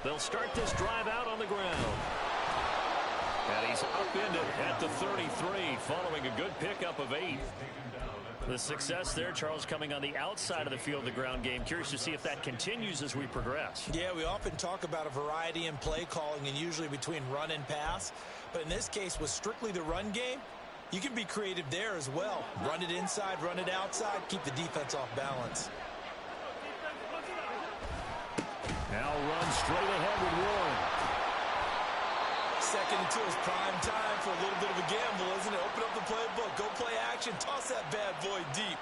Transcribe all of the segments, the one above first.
They'll start this drive out on the ground. And he's upended at the 33 following a good pickup of 8. The success there, Charles, coming on the outside of the field, the ground game. Curious to see if that continues as we progress. Yeah, we often talk about a variety in play calling and usually between run and pass. But in this case, with strictly the run game, you can be creative there as well. Run it inside, run it outside, keep the defense off balance. Now run straight ahead with Warren. Second until it's prime time for a little bit of a gamble, isn't it? Open up the playbook, go play action, toss that bad boy deep.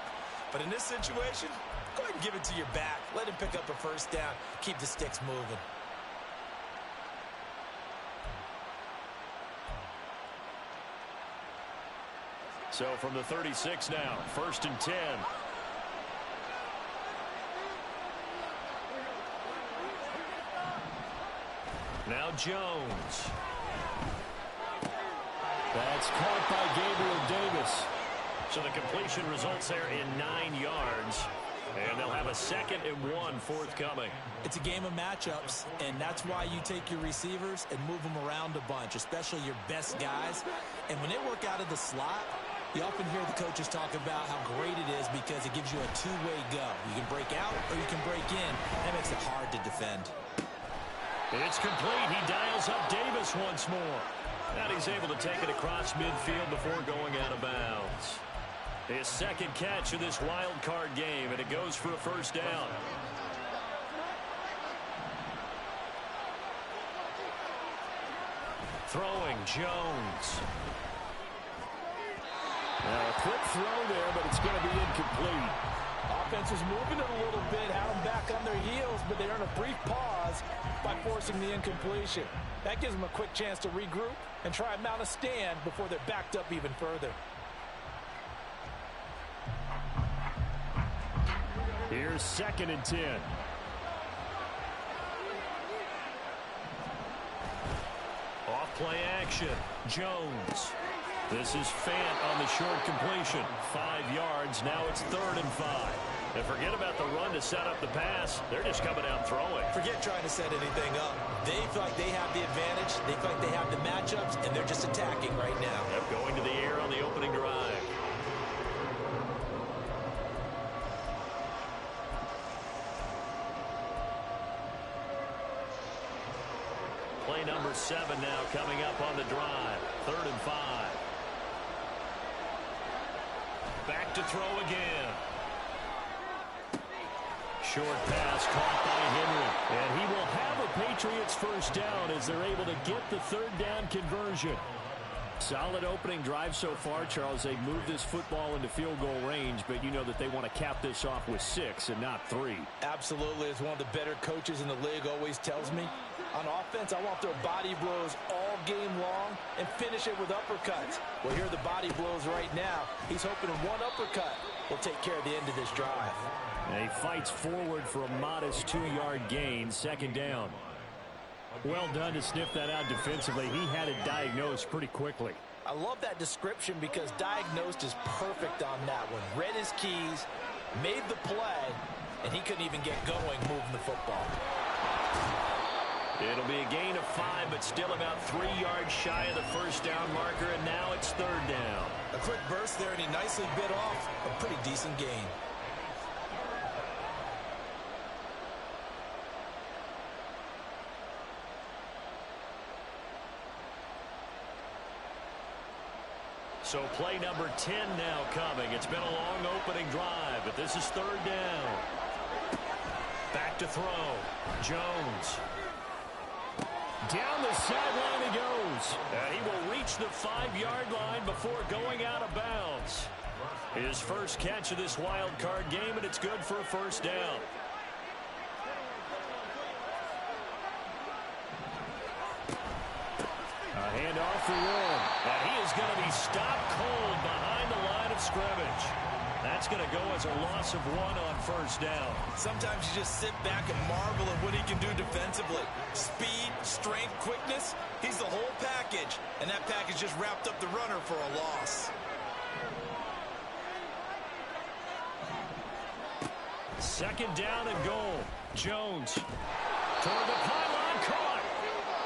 But in this situation, go ahead and give it to your back. Let him pick up a first down. Keep the sticks moving. So from the 36 now, 1st and 10. Now Jones. That's caught by Gabriel Davis. So the completion results there in 9 yards. And they'll have a 2nd and 1 forthcoming. It's a game of matchups, and that's why you take your receivers and move them around a bunch, especially your best guys. And when they work out of the slot, you often hear the coaches talk about how great it is because it gives you a two-way go. You can break out or you can break in. That makes it hard to defend. It's complete. He dials up Davis once more. And he's able to take it across midfield before going out of bounds. His 2nd catch of this wild card game, and it goes for a first down. Throwing, Jones. Now a quick throw there, but it's going to be incomplete. Offense is moving it a little bit, had them back on their heels, but they earn a brief pause by forcing the incompletion. That gives them a quick chance to regroup and try and mount a stand before they're backed up even further. Here's 2nd and 10. Off play action. Jones. This is Fant on the short completion. 5 yards. Now it's 3rd and 5. And forget about the run to set up the pass. They're just coming out throwing. Forget trying to set anything up. They feel like they have the advantage. They feel like they have the matchups, and they're just attacking right now. Yep, going to the air on the opening drive. Play number 7 now coming up on the drive. 3rd and 5. Back to throw again. Short pass caught by Henry. And he will have a Patriots first down as they're able to get the 3rd down conversion. Solid opening drive so far, Charles. They moved this football into field goal range, but you know that they want to cap this off with 6 and not 3. Absolutely. As one of the better coaches in the league always tells me, on offense, I want their body blows all game long and finish it with uppercuts. Well, here are the body blows right now. He's hoping one uppercut will take care of the end of this drive. And he fights forward for a modest 2-yard gain, 2nd down. Well done to sniff that out defensively. He had it diagnosed pretty quickly. I love that description because diagnosed is perfect on that one. Read his keys, made the play, and he couldn't even get going moving the football. It'll be a gain of 5, but still about 3 yards shy of the first down marker, and now it's 3rd down. A quick burst there, and he nicely bit off a pretty decent gain. So play number 10 now coming. It's been a long opening drive, but this is 3rd down. Back to throw. Jones. Down the sideline he goes. And he will reach the 5-yard line before going out of bounds. His first catch of this wild card game, and it's good for a first down. A handoff for Warren. And he is going to be stopped cold behind the line of scrimmage. That's going to go as a loss of 1 on first down. Sometimes you just sit back and marvel at what he can do defensively. Speed, strength, quickness. He's the whole package. And that package just wrapped up the runner for a loss. Second down and goal. Jones toward the pylon.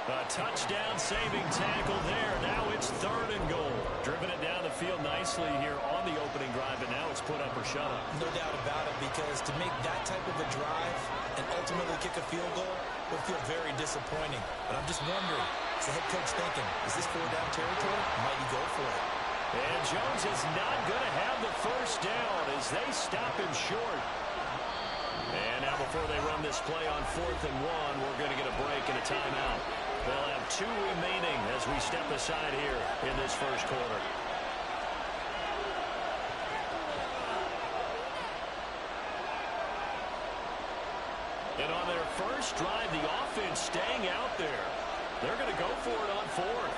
A touchdown saving tackle there. Now it's 3rd and goal. Driven it down the field nicely here on the opening drive, and now it's put up or shut up. No doubt about it, because to make that type of a drive and ultimately kick a field goal would feel very disappointing. But I'm just wondering, is the head coach thinking, is this 4-down territory? Might he go for it? And Jones is not going to have the first down as they stop him short. And now before they run this play on 4th and 1, we're going to get a break and a timeout. They'll have 2 remaining as we step aside here in this first quarter. And on their first drive, the offense staying out there. They're going to go for it on 4th.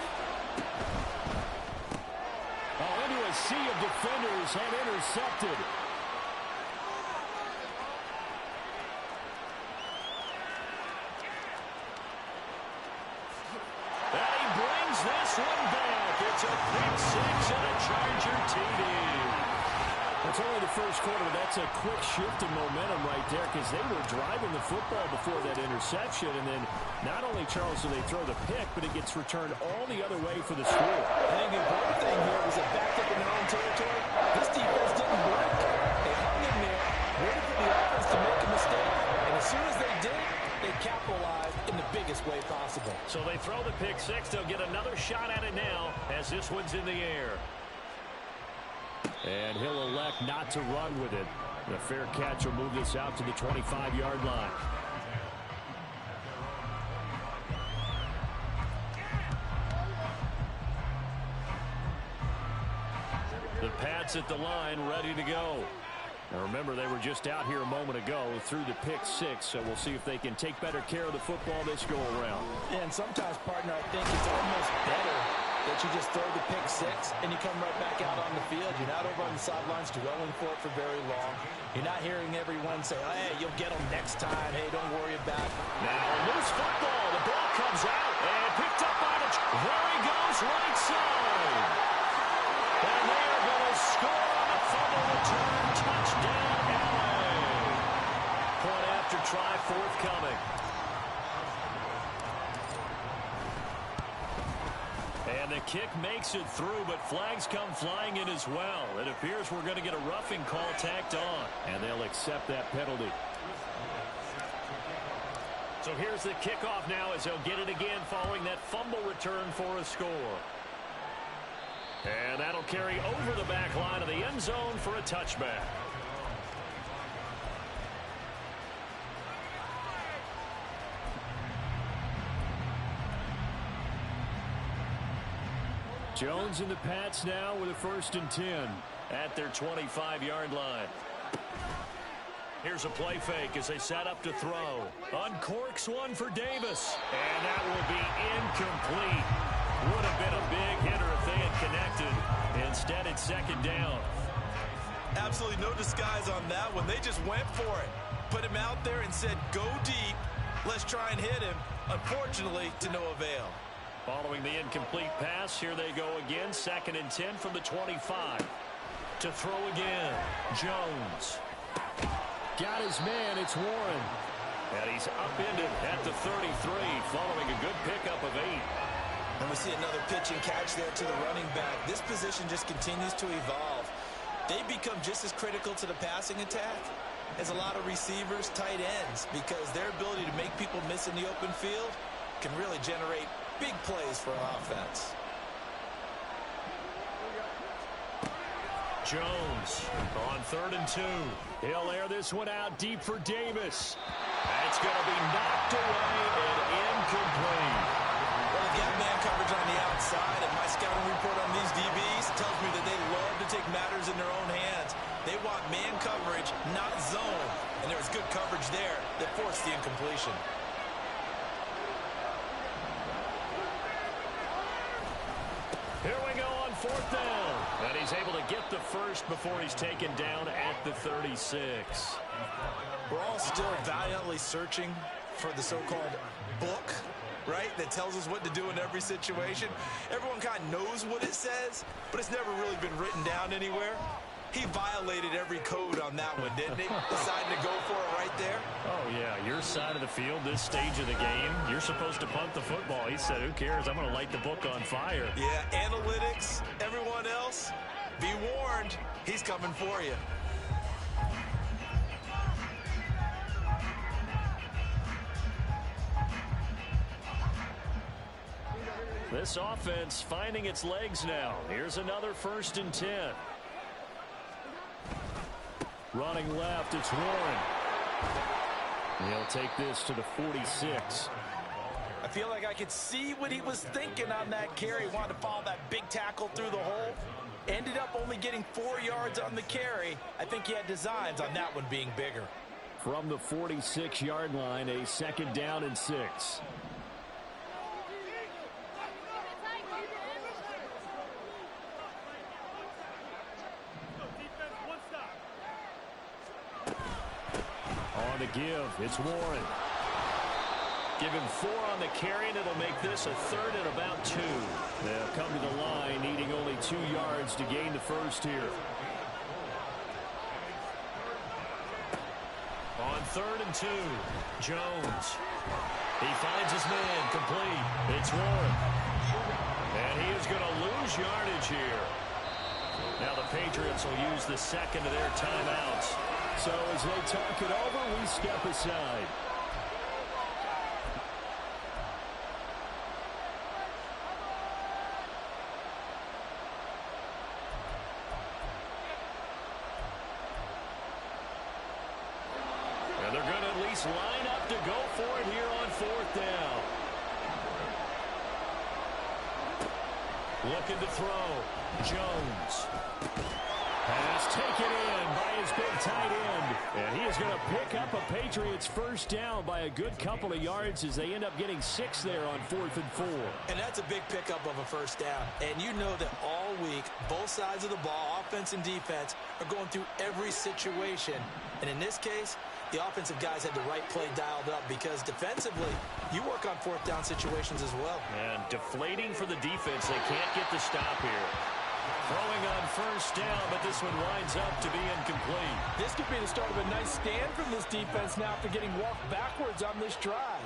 Oh, into a sea of defenders and intercepted. This one back. It's a pick 6 and a Charger TD. It's only the first quarter, but that's a quick shift in momentum right there, because they were driving the football before that interception, and then not only, Charles, do they throw the pick, but it gets returned all the other way for the score. I think the important thing here was it backed up in their own territory. This defense didn't break. They hung in there, waited for the offense to make a mistake, and as soon as they did, they capitalized in the biggest way possible. So they throw the pick 6. They'll get another shot at it now as this one's in the air. And he'll elect not to run with it. The fair catch will move this out to the 25-yard line. The Pats at the line, ready to go. Now remember, they were just out here a moment ago through the pick 6, so we'll see if they can take better care of the football this go-around. And sometimes, partner, I think it's almost better that you just throw the pick 6 and you come right back out on the field. You're not over on the sidelines dwelling for it for very long. You're not hearing everyone say, oh, hey, you'll get them next time. Hey, don't worry about it. Now, loose football. The ball comes out and picked up by the... There he goes, right side. And they are going to score on the fumble return. Touchdown, LA. Point after try forthcoming. And the kick makes it through, but flags come flying in as well. It appears we're going to get a roughing call tacked on. And they'll accept that penalty. So here's the kickoff now as they'll get it again following that fumble return for a score. And that'll carry over the back line of the end zone for a touchback. Jones and the Pats now with a 1st and 10 at their 25-yard line. Here's a play fake as they set up to throw. Uncorks one for Davis. And that will be incomplete. Would have been a big hitter if they had connected. Instead, it's 2nd down. Absolutely no disguise on that one. They just went for it. Put him out there and said, go deep. Let's try and hit him. Unfortunately, to no avail. Following the incomplete pass, here they go again. 2nd and 10 from the 25. To throw again, Jones. Got his man, it's Warren. And he's upended at the 33, following a good pickup of 8. And we see another pitch and catch there to the running back. This position just continues to evolve. They become just as critical to the passing attack as a lot of receivers, tight ends, because their ability to make people miss in the open field can really generate big plays for an offense. Jones on 3rd and 2. He'll air this one out deep for Davis. That's going to be knocked away and incomplete. Well, they've got man coverage on the outside, and my scouting report on these DBs tells me that they love to take matters in their own hands. They want man coverage, not zone. And there was good coverage there that forced the incompletion. Here we go on 4th down. And he's able to get the first before he's taken down at the 36. We're all still valiantly searching for the so-called book, right, that tells us what to do in every situation. Everyone kind of knows what it says, but it's never really been written down anywhere. He violated every code on that one, didn't he? Deciding to go for it right there. Oh, yeah, your side of the field, this stage of the game, you're supposed to punt the football. He said, who cares? I'm going to light the book on fire. Yeah, analytics, everyone else, be warned, he's coming for you. This offense finding its legs now. Here's another 1st and 10. Running left, it's Warren. He'll take this to the 46. I feel like I could see what he was thinking on that carry. Wanted to follow that big tackle through the hole. Ended up only getting 4 yards on the carry. I think he had designs on that one being bigger. From the 46-yard line, a 2nd down and 6. On the give, it's Warren. Give him 4 on the carry, and it'll make this a 3rd and about 2. They'll come to the line, needing only 2 yards to gain the first here. On 3rd and 2, Jones. He finds his man, complete. It's Warren. And he is going to lose yardage here. Now the Patriots will use the 2nd of their timeouts. So as they talk it over, we step aside. And they're going to at least line up to go for it here on 4th down. Looking to throw. Jones. Pass taken in by his big tight end. And he is going to pick up a Patriots 1st down by a good couple of yards as they end up getting 6 there on 4th and 4. And that's a big pickup of a 1st down. And you know that all week, both sides of the ball, offense and defense, are going through every situation. And in this case, the offensive guys had the right play dialed up because defensively, you work on 4th down situations as well. And deflating for the defense. They can't get the stop here. Throwing on 1st down, but this one winds up to be incomplete. This could be the start of a nice stand from this defense now after getting walked backwards on this drive.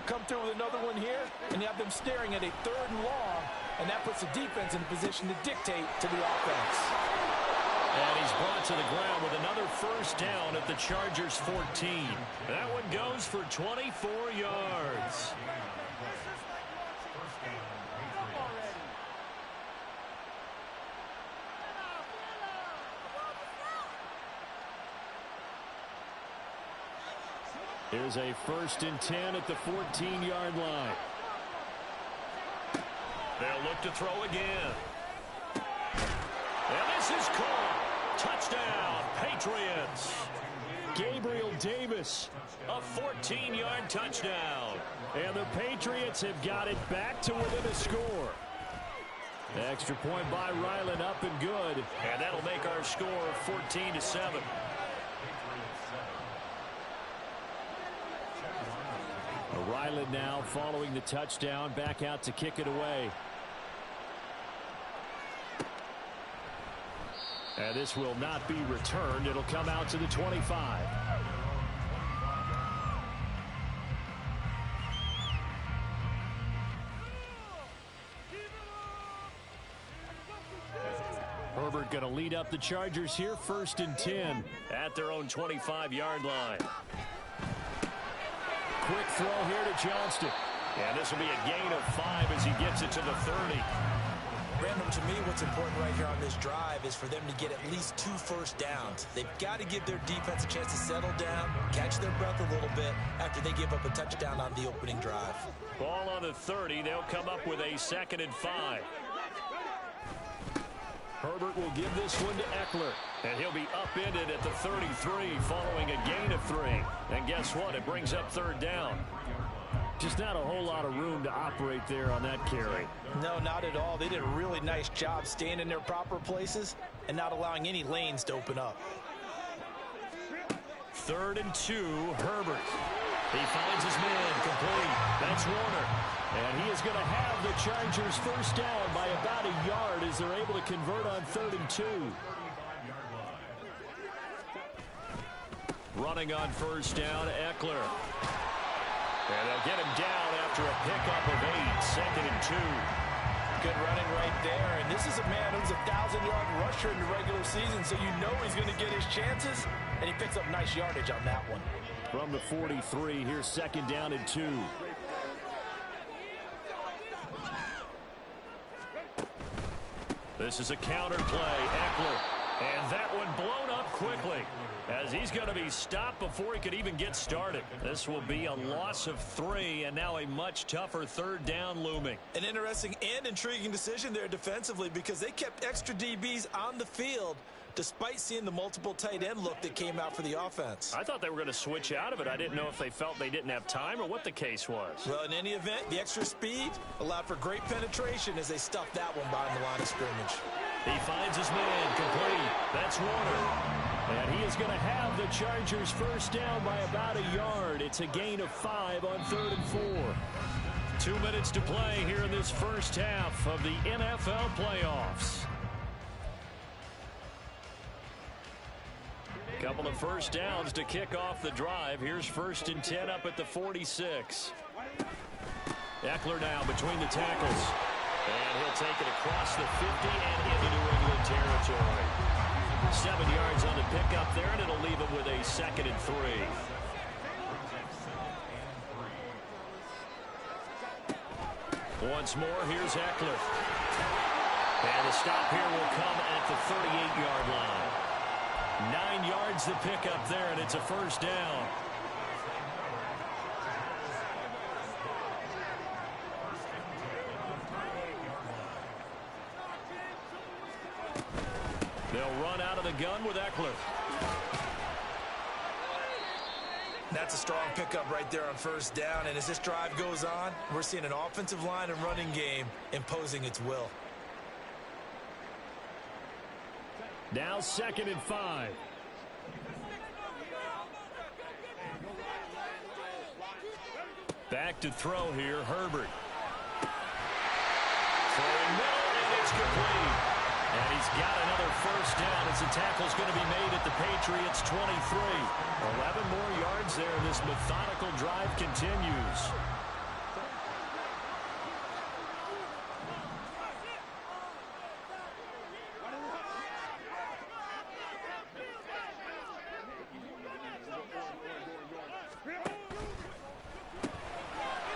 Come through with another one here, and you have them staring at a 3rd and long, and that puts the defense in a position to dictate to the offense. And he's brought to the ground with another 1st down at the Chargers 14. That one goes for 24 yards. Here's a 1st and 10 at the 14-yard line. They'll look to throw again. And this is caught. Touchdown, Patriots. Gabriel Davis. A 14-yard touchdown. And the Patriots have got it back to within a score. Extra point by Ryland, up and good. And that'll make our score 14-7. Ryland now following the touchdown, back out to kick it away. And this will not be returned. It'll come out to the 25. Herbert going to lead up the Chargers here, 1st and 10. At their own 25-yard line. Quick throw here to Johnston. And this will be a gain of 5 as he gets it to the 30. Random, to me, what's important right here on this drive is for them to get at least 2 1st downs. They've got to give their defense a chance to settle down, catch their breath a little bit after they give up a touchdown on the opening drive. Ball on the 30. They'll come up with a 2nd and 5. Herbert will give this one to Eckler. And he'll be upended at the 33 following a gain of 3. And guess what? It brings up 3rd down. Just not a whole lot of room to operate there on that carry. No, not at all. They did a really nice job staying in their proper places and not allowing any lanes to open up. 3rd and 2, Herbert. He finds his man, complete. That's Warner. And he is going to have the Chargers 1st down by about a yard as they're able to convert on 3rd and 2. Running on first down, Eckler. And they'll get him down after a pickup of 8, 2nd and 2. Good running right there. And this is a man who's a 1,000-yard rusher in the regular season, so you know he's going to get his chances, and he picks up nice yardage on that one. From the 43, here's 2nd down and 2. This is a counter play, Eckler. And that one blown up quickly as he's going to be stopped before he could even get started. This will be a loss of 3, and now a much tougher 3rd down looming. An interesting and intriguing decision there defensively because they kept extra DBs on the field despite seeing the multiple tight end look that came out for the offense. I thought they were going to switch out of it. I didn't know if they felt they didn't have time or what the case was. Well, in any event, the extra speed allowed for great penetration as they stuffed that one behind the line of scrimmage. He finds his man complete. That's Warner. And he is going to have the Chargers first down by about a yard. It's a gain of 5 on 3rd and 4. 2 minutes to play here in this first half of the NFL playoffs. Couple of first downs to kick off the drive. Here's 1st and 10 up at the 46. Eckler now between the tackles. And he'll take it across the 50 and into New England territory. 7 yards on the pickup there, and it'll leave him with a 2nd and 3. Once more, here's Eckler. And the stop here will come at the 38-yard line. 9 yards the pickup there, and it's a first down. They'll run out of the gun with Eckler. That's a strong pickup right there on first down, and as this drive goes on, we're seeing an offensive line and running game imposing its will. Now 2nd and 5. Back to throw here, Herbert. Throwing middle, and it's complete. And he's got another first down as the tackle's going to be made at the Patriots 23. 11 more yards there. This methodical drive continues.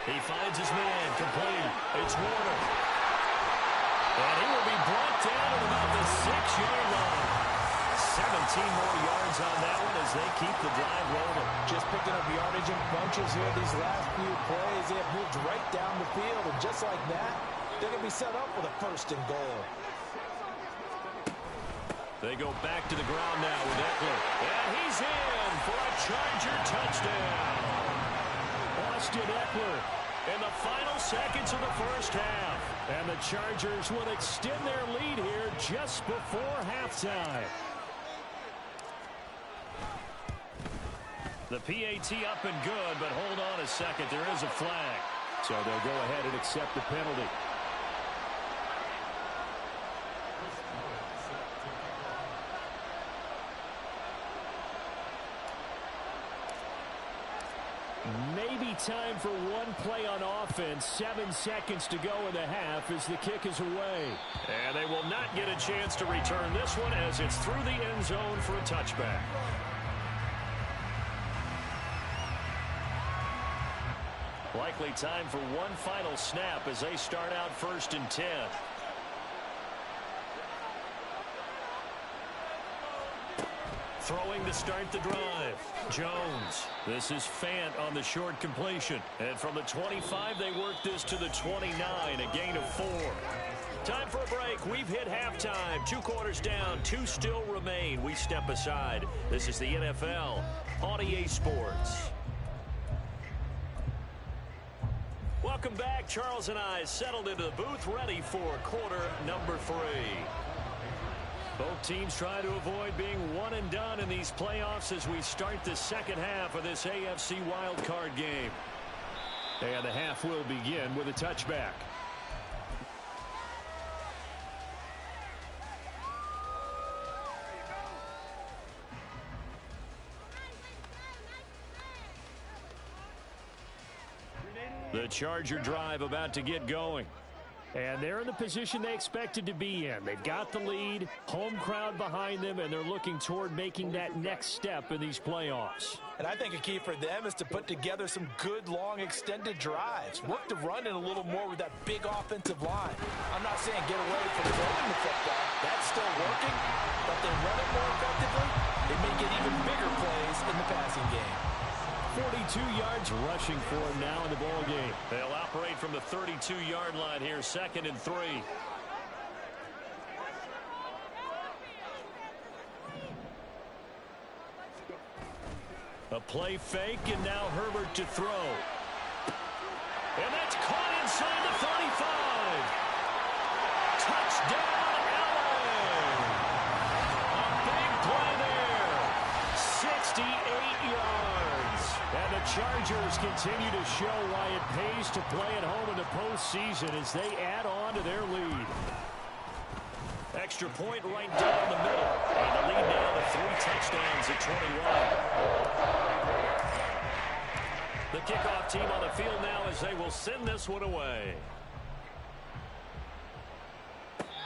He finds his man complete. It's Warner. And he will be brought down at about the 6-yard line. 17 more yards on that one as they keep the drive rolling. Just picking up yardage in bunches here these last few plays. They have moved right down the field, and just like that, they're going to be set up with a 1st and goal. They go back to the ground now with Eckler. And he's in for a Charger touchdown. Austin Eckler in the final seconds of the first half. And the Chargers will extend their lead here just before halftime. The PAT up and good, but hold on a second. There is a flag. So they'll go ahead and accept the penalty. Maybe time for one play on offense. 7 seconds to go in the half as the kick is away. And they will not get a chance to return this one as it's through the end zone for a touchback. Likely time for one final snap as they start out 1st and 10. Throwing to start the drive. Jones. This is Fant on the short completion. And from the 25, they work this to the 29, a gain of 4. Time for a break. We've hit halftime. 2 quarters down, 2 still remain. We step aside. This is the NFL on EA Sports. Welcome back. Charles and I settled into the booth, ready for quarter number 3. Both teams try to avoid being one and done in these playoffs as we start the second half of this AFC Wildcard game. And the half will begin with a touchback. The Charger drive about to get going. And they're in the position they expected to be in. They've got the lead, home crowd behind them, and they're looking toward making that next step in these playoffs. And I think a key for them is to put together some good, long, extended drives. Work the run in a little more with that big offensive line. I'm not saying get away from throwing the football. That's still working, but they run it more effectively. They may get even bigger plays in the passing game. 42 yards rushing for him now in the ball game. They'll operate from the 32-yard line here, 2nd and 3. A play fake, and now Herbert to throw. And that's caught inside the 35. Touchdown, LA! A big play there. 68 yards. And the Chargers continue to show why it pays to play at home in the postseason as they add on to their lead. Extra point right down the middle. And the lead now to 3 touchdowns at 21. The kickoff team on the field now as they will send this one away.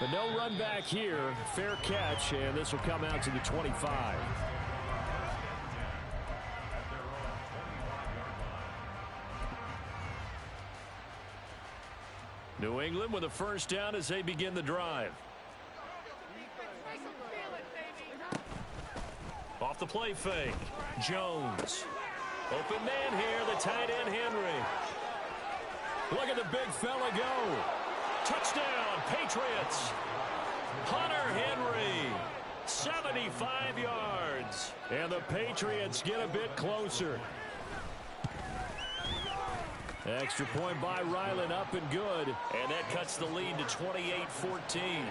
But no run back here. Fair catch, and this will come out to the 25. New England with a first down as they begin the drive. Off the play fake. Jones. Open man here, the tight end Henry. Look at the big fella go. Touchdown, Patriots. Hunter Henry. 75 yards. And the Patriots get a bit closer. Extra point by Ryland, up and good. And that cuts the lead to 28-14.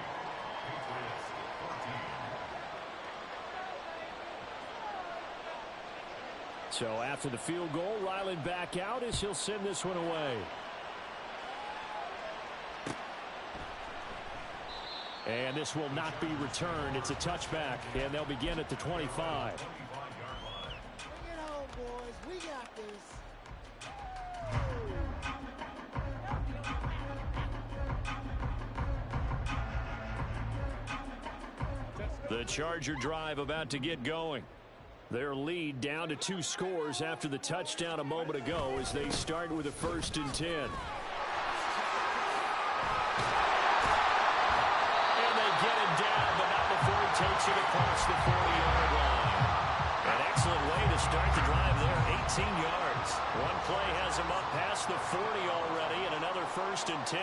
So after the field goal, Ryland back out as he'll send this one away. And this will not be returned. It's a touchback, and they'll begin at the 25. Bring it home, boys. We got this. The Charger drive about to get going. Their lead down to 2 scores after the touchdown a moment ago as they start with a 1st and 10. And they get him down, but not before he takes it across the 40-yard line. An excellent way to start the drive there, 18 yards. One play has him up past the 40 already, and another 1st and 10.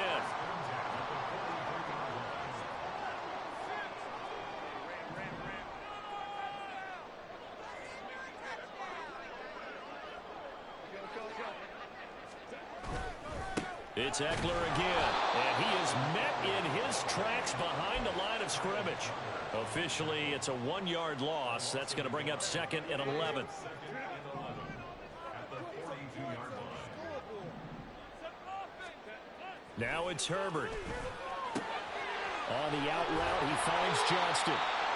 It's Eckler again, and he is met in his tracks behind the line of scrimmage. Officially, it's a 1-yard loss. That's going to bring up 2nd and 11. Now it's Herbert. On the out route, he finds Johnston.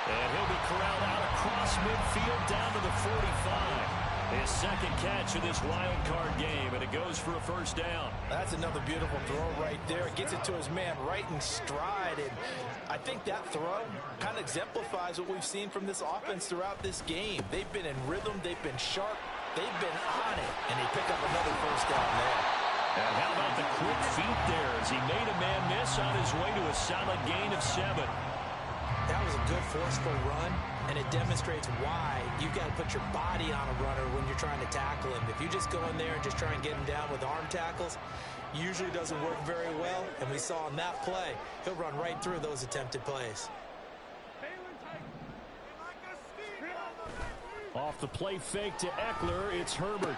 And he'll be corralled out across midfield down to the 45. His 2nd catch of this wild card game, and it goes for a 1st down. That's another beautiful throw right there. Gets it to his man right in stride, and I think that throw kind of exemplifies what we've seen from this offense throughout this game. They've been in rhythm, they've been sharp, they've been on it, and they pick up another 1st down there. And how about the quick feet there as he made a man miss on his way to a solid gain of 7. That was a good forceful run, and it demonstrates why you've got to put your body on a runner when you're trying to tackle him. If you just go in there and just try and get him down with arm tackles, usually doesn't work very well, and we saw in that play, he'll run right through those attempted plays. Off the play fake to Eckler, it's Herbert.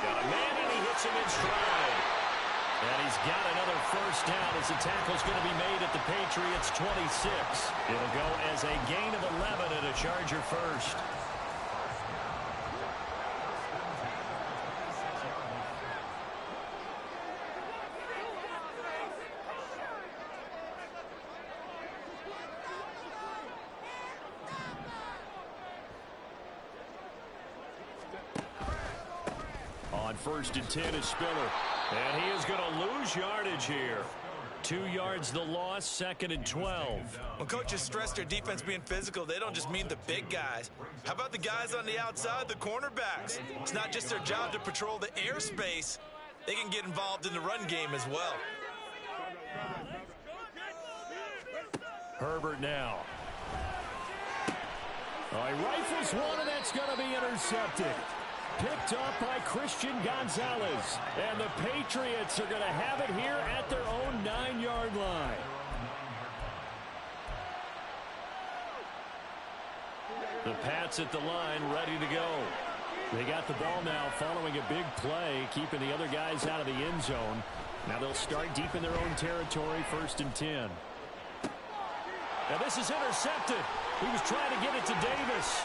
Got a man, and he hits him in stride. And he's got another 1st down as the tackle's going to be made at the Patriots 26. It'll go as a gain of 11 and a Charger 1st. On 1st and 10 is Spiller. And he is going to lose yardage here. 2 yards the loss, 2nd and 12. When coaches stress their defense being physical, they don't just mean the big guys. How about the guys on the outside, the cornerbacks? It's not just their job to patrol the airspace. They can get involved in the run game as well. Herbert now. He rifles one, and that's going to be intercepted. Picked up by Christian Gonzalez. And the Patriots are going to have it here at their own 9-yard line. The Pats at the line, ready to go. They got the ball now following a big play, keeping the other guys out of the end zone. Now they'll start deep in their own territory, 1st and 10. Now this is intercepted. He was trying to get it to Davis.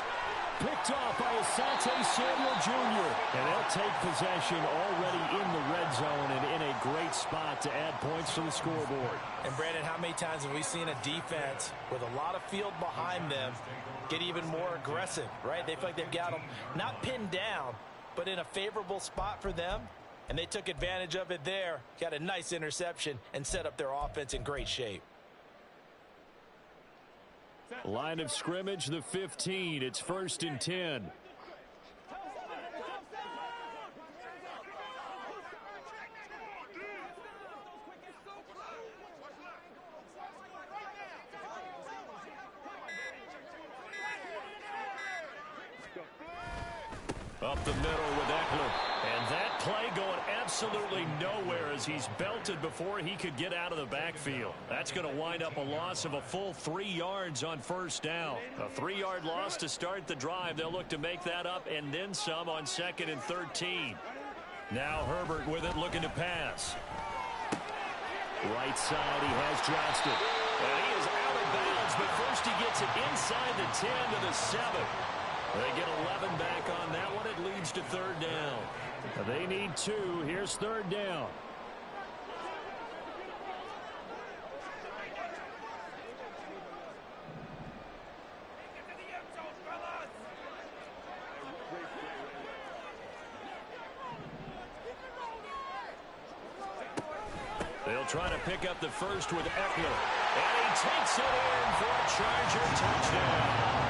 Picked off by Asante Samuel Jr. And they'll take possession already in the red zone and in a great spot to add points to the scoreboard. And Brandon, how many times have we seen a defense with a lot of field behind them get even more aggressive, right? They feel like they've got them not pinned down, but in a favorable spot for them. And they took advantage of it there, got a nice interception, and set up their offense in great shape. Line of scrimmage, the 15. It's 1st and 10. Up the middle with Eckler. And that play going absolutely nowhere as he's belted before he could get out of the backfield. That's going to wind up a loss of a full 3 yards on 1st down. A 3-yard loss to start the drive. They'll look to make that up and then some on 2nd and 13. Now Herbert with it, looking to pass. Right side, he has Johnston. And he is out of bounds, but first he gets it inside the 10 to the 7. They get 11 back on that one. It leads to 3rd down. They need 2. Here's 3rd down. They'll try to pick up the first with Eckler. And he takes it in for a Charger touchdown.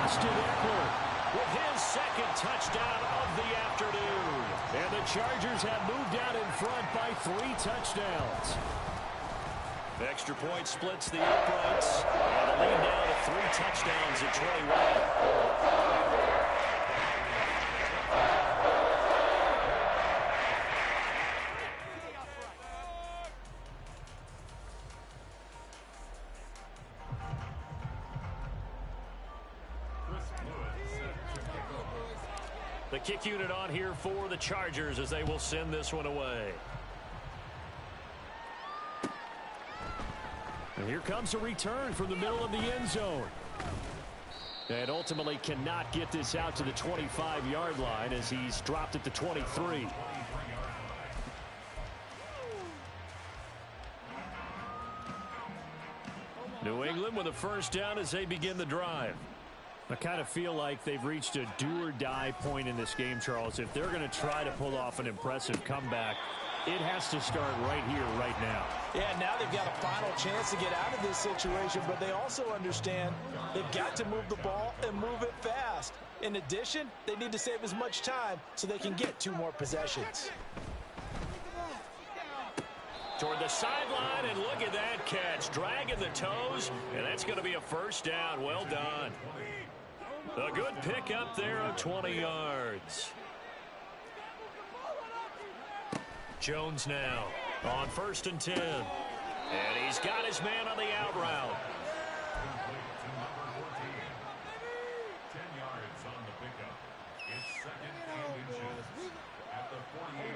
Austin Eckler with his 2nd touchdown of the afternoon. And the Chargers have moved out in front by 3 touchdowns. Extra point splits the uprights. And the lead now to 3 touchdowns at 21. The kick unit on here for the Chargers as they will send this one away. And here comes a return from the middle of the end zone. And ultimately cannot get this out to the 25-yard line as he's dropped at the 23. New England with a 1st down as they begin the drive. I kind of feel like they've reached a do-or-die point in this game, Charles. If they're going to try to pull off an impressive comeback, it has to start right here, right now. Yeah, now they've got a final chance to get out of this situation, but they also understand they've got to move the ball and move it fast. In addition, they need to save as much time so they can get 2 more possessions. Toward the sideline, and look at that catch. Dragging the toes, and that's going to be a 1st down. Well done. A good pick up there of 20 yards. Jones now on 1st and 10. And he's got his man on the out route.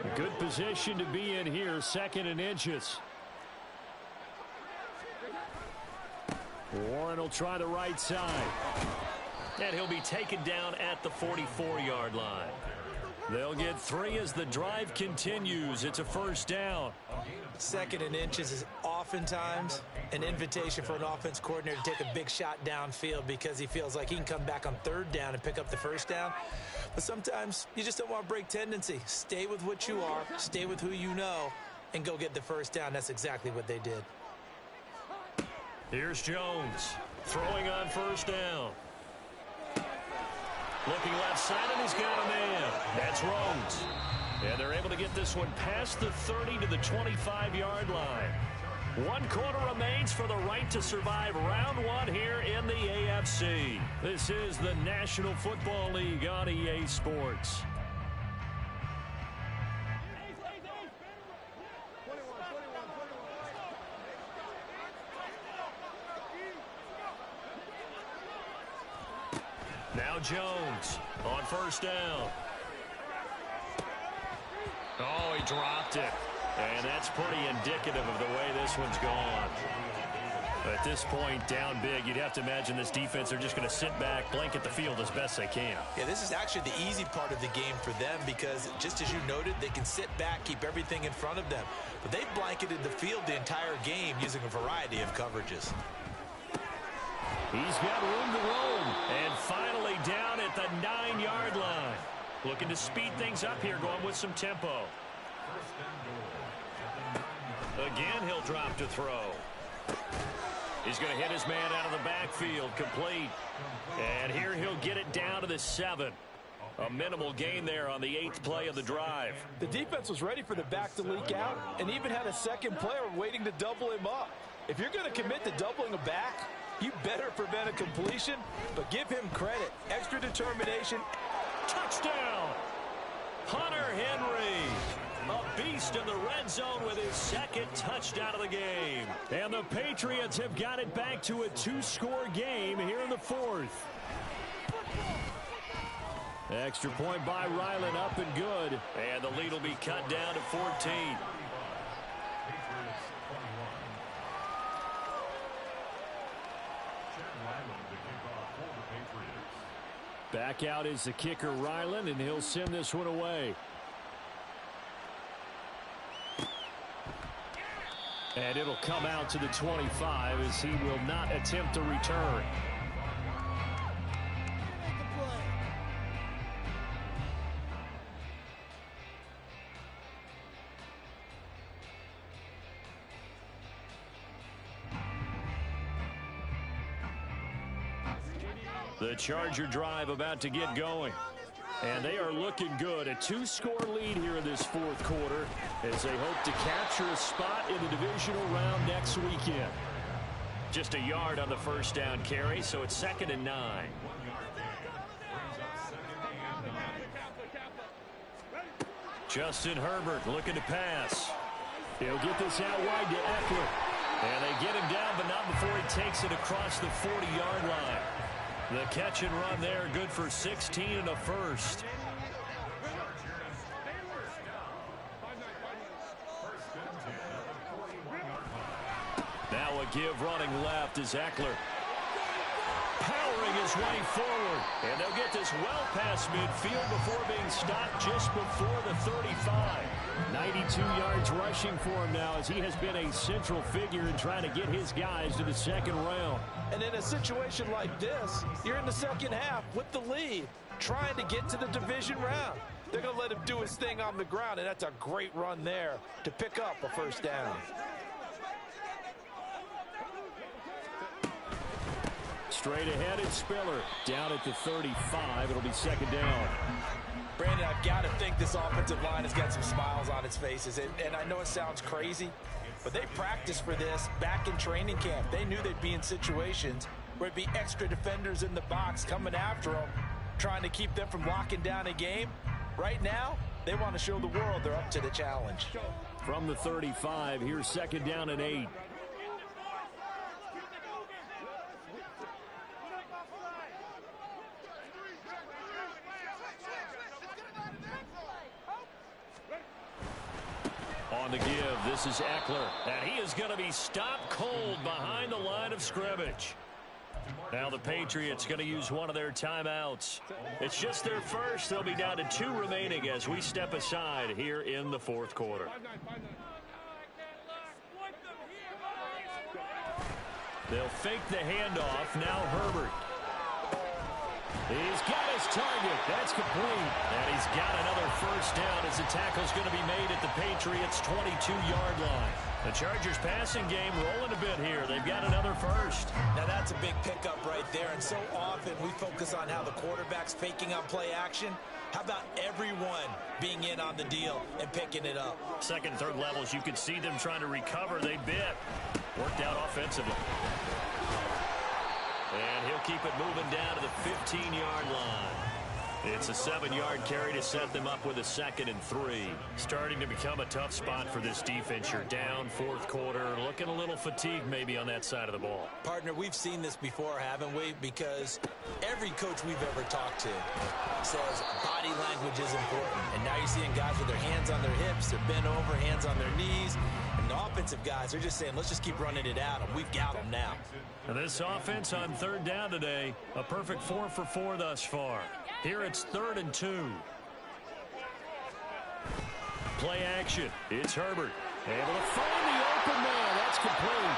A good position to be in here, 2nd and inches. Warren will try the right side. And he'll be taken down at the 44-yard line. They'll get 3 as the drive continues. It's a first down. 2nd and inches is oftentimes an invitation for an offense coordinator to take a big shot downfield because he feels like he can come back on 3rd down and pick up the first down. But sometimes you just don't want to break tendency. Stay with what you are, stay with who you know, and go get the first down. That's exactly what they did. Here's Jones throwing on first down. Looking left side, and he's got a man. That's Rhodes. And they're able to get this one past the 30 to the 25-yard line. 1 quarter remains for the right to survive round 1 here in the AFC. This is the National Football League on EA Sports. Now Jones on first down. Oh, he dropped it. And that's pretty indicative of the way this one's gone. At this point, down big, you'd have to imagine this defense, they're just going to sit back, blanket the field as best they can. Yeah, this is actually the easy part of the game for them because, just as you noted, they can sit back, keep everything in front of them. But they've blanketed the field the entire game using a variety of coverages. He's got room to roam. And finally down at the 9-yard line. Looking to speed things up here, going with some tempo. Again, he'll drop to throw. He's going to hit his man out of the backfield, complete. And here he'll get it down to the 7. A minimal gain there on the 8th play of the drive. The defense was ready for the back to leak out and even had a second player waiting to double him up. If you're going to commit to doubling a back, you better prevent a completion, but give him credit. Extra determination. Touchdown! Hunter Henry, a beast in the red zone with his 2nd touchdown of the game. And the Patriots have got it back to a 2-score game here in the 4th. Extra point by Ryland, up and good. And the lead will be cut down to 14. Back out is the kicker, Ryland, and he'll send this one away. And it'll come out to the 25 as he will not attempt to return. The Charger drive about to get going. And they are looking good. A 2-score lead here in this 4th quarter as they hope to capture a spot in the divisional round next weekend. Just a yard on the first down carry, so it's 2nd and 9. Justin Herbert looking to pass. He'll get this out wide to Eckler. And they get him down, but not before he takes it across the 40-yard line. The catch and run there, good for 16 and a first. Now a give running left is Eckler. Powering his way forward. And they'll get this well past midfield before being stopped just before the 35. 92 yards rushing for him now as he has been a central figure in trying to get his guys to the 2nd round. And in a situation like this, you're in the 2nd half with the lead, trying to get to the division round. They're going to let him do his thing on the ground, and that's a great run there to pick up a first down. Straight ahead, it's Spiller. Down at the 35, it'll be 2nd down. Brandon, I've got to think this offensive line has got some smiles on its faces. And I know it sounds crazy, but they practiced for this back in training camp. They knew they'd be in situations where it'd be extra defenders in the box coming after them, trying to keep them from locking down a game. Right now, they want to show the world they're up to the challenge. From the 35, here's 2nd down and 8. On the give, this is Eckler. And he is going to be stopped cold behind the line of scrimmage. Now the Patriots going to use one of their timeouts. It's just their first. They'll be down to 2 remaining as we step aside here in the fourth quarter. They'll fake the handoff. Now Herbert. He's got his target. That's complete. And he's got another first down as the tackle's going to be made at the Patriots' 22-yard line. The Chargers passing game rolling a bit here. They've got another first. Now that's a big pickup right there, and so often we focus on how the quarterback's faking on play action. How about everyone being in on the deal and picking it up? Second and third levels, you could see them trying to recover. They bit. Worked out offensively. And he'll keep it moving down to the 15-yard line. It's a 7-yard carry to set them up with a 2nd and 3. Starting to become a tough spot for this defense. You're down fourth quarter, looking a little fatigued maybe on that side of the ball. Partner, we've seen this before, haven't we? Because every coach we've ever talked to says body language is important. And now you're seeing guys with their hands on their hips, they're bent over, hands on their knees. And the offensive guys are just saying, let's just keep running it at them. We've got them now. And this offense on third down today, a perfect 4 for 4 thus far. Here it's 3rd and 2. Play action. It's Herbert. Able to find the open man. That's complete.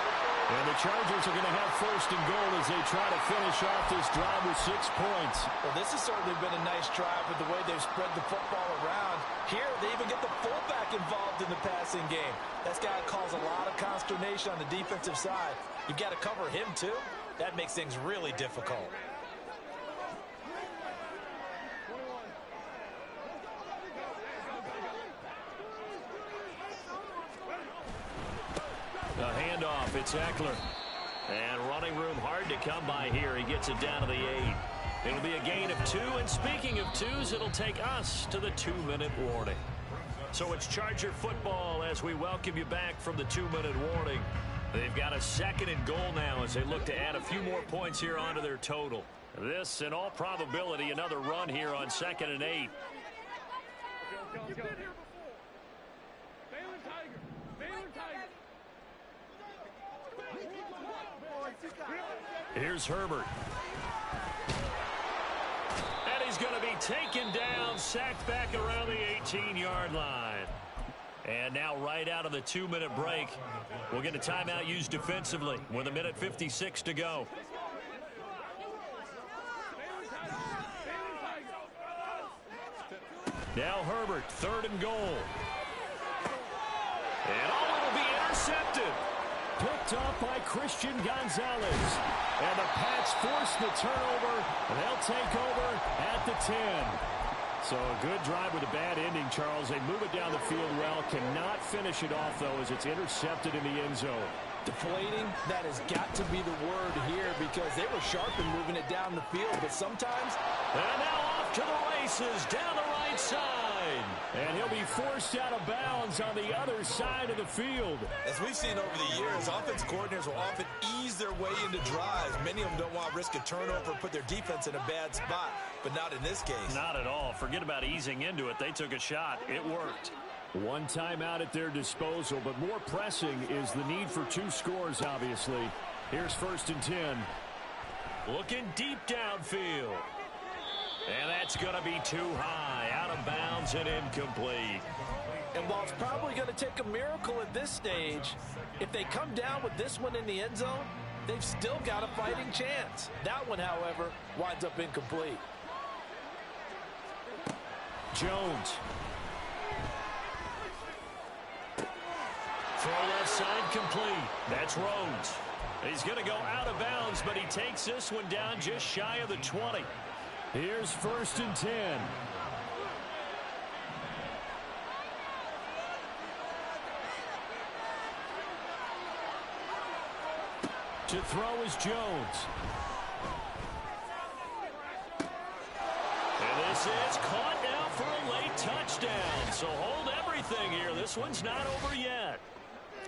And the Chargers are going to have 1st and goal as they try to finish off this drive with 6 points. Well, this has certainly been a nice drive with the way they've spread the football around. Here, they even get the fullback involved in the passing game. That's got to cause a lot of consternation on the defensive side. You've got to cover him, too. That makes things really difficult. The handoff, it's Eckler. And running room hard to come by here. He gets it down to the 8. It'll be a gain of 2, and speaking of 2s, it'll take us to the 2-minute warning. So it's Charger football as we welcome you back from the 2-minute warning. They've got a 2nd and goal now as they look to add a few more points here onto their total. This, in all probability, another run here on 2nd and 8. Here's Herbert. And he's going to be taken down, sacked back around the 18-yard line. And now right out of the 2-minute break, we'll get a timeout used defensively with 1:56 to go. Now Herbert, 3rd and goal. And it'll be intercepted. Picked up by Christian Gonzalez. And the Pats force the turnover, and they'll take over at the 10. So a good drive with a bad ending, Charles. They move it down the field well. Cannot finish it off, though, as it's intercepted in the end zone. Deflating, that has got to be the word here because they were sharp in moving it down the field, but sometimes... And now off to the races, down the right side. And he'll be forced out of bounds on the other side of the field. As we've seen over the years, offense coordinators will often ease their way into drives. Many of them don't want to risk a turnover, put their defense in a bad spot, but not in this case. Not at all. Forget about easing into it. They took a shot. It worked. One timeout at their disposal, but more pressing is the need for 2 scores, obviously. Here's 1st and 10. Looking deep downfield. And that's going to be too high. Out of bounds and incomplete. And while it's probably going to take a miracle at this stage, if they come down with this one in the end zone, they've still got a fighting chance. That one, however, winds up incomplete. Jones. Throw left side complete. That's Rhodes. He's going to go out of bounds, but he takes this one down just shy of the 20. Here's 1st and 10. To throw is Jones. And this is caught now for a late touchdown. So hold everything here. This one's not over yet.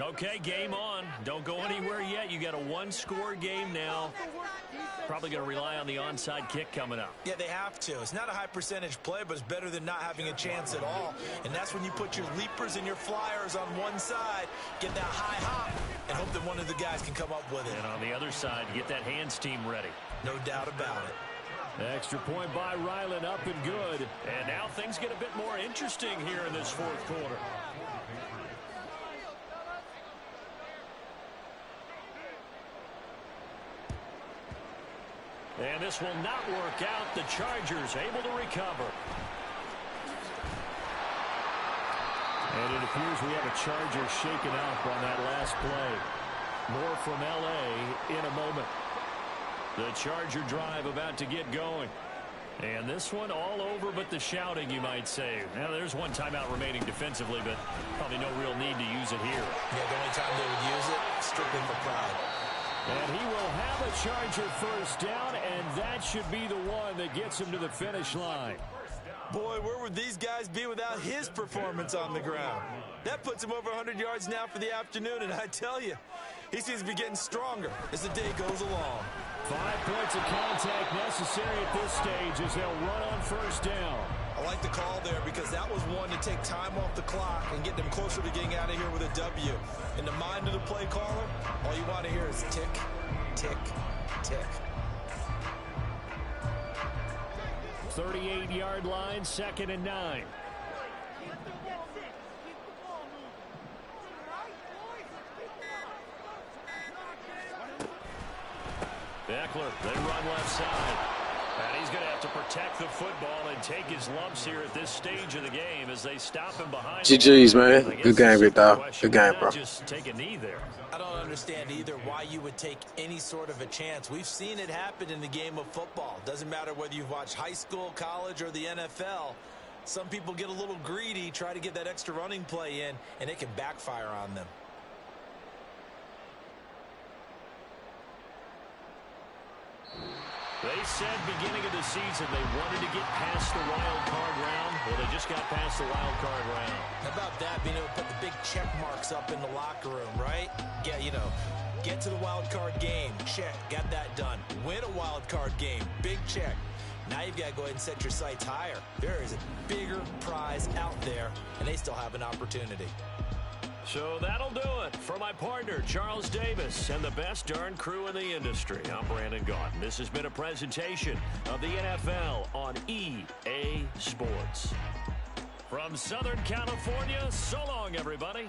Okay, game on. Don't go anywhere yet. You got a 1-score game now. Probably going to rely on the onside kick coming up. Yeah, they have to. It's not a high percentage play, but it's better than not having a chance at all. And that's when you put your leapers and your flyers on one side, get that high hop, and hope that one of the guys can come up with it. And on the other side, get that hands team ready. No doubt about it. Extra point by Ryland, up and good. And now things get a bit more interesting here in this fourth quarter. And this will not work out. The Chargers able to recover. And it appears we have a Charger shaken up on that last play. More from L.A. in a moment. The Charger drive about to get going. And this one all over but the shouting, you might say. Now, there's one timeout remaining defensively, but probably no real need to use it here. Yeah, the only time they would use it, strictly for pride. And he will have a Charger first down, and that should be the one that gets him to the finish line. Boy, where would these guys be without his performance on the ground? That puts him over 100 yards now for the afternoon, and I tell you, he seems to be getting stronger as the day goes along. 5 points of contact necessary at this stage as they'll run on first down. I like the call there because that was one to take time off the clock and get them closer to getting out of here with a W. In the mind of the play caller, all you want to hear is tick, tick, tick. 38-yard line, 2nd and 9. Eckler, they run left side. And he's going to have to protect the football and take his lumps here at this stage of the game as they stop him behind. GG's, man. Good game, big dog. Good game, bro. Just take a knee there. I don't understand either why you would take any sort of a chance. We've seen it happen in the game of football. Doesn't matter whether you've watched high school, college, or the NFL. Some people get a little greedy, try to get that extra running play in, and it can backfire on them. They said beginning of the season they wanted to get past the wild card round. Well, they just got past the wild card round. How about that, being able to put the big check marks up in the locker room, right? Yeah, you know, get to the wild card game, check, got that done. Win a wild card game, big check. Now you've got to go ahead and set your sights higher. There is a bigger prize out there, and they still have an opportunity. So that'll do it for my partner, Charles Davis, and the best darn crew in the industry. I'm Brandon Gaudin. This has been a presentation of the NFL on EA Sports. From Southern California, so long, everybody.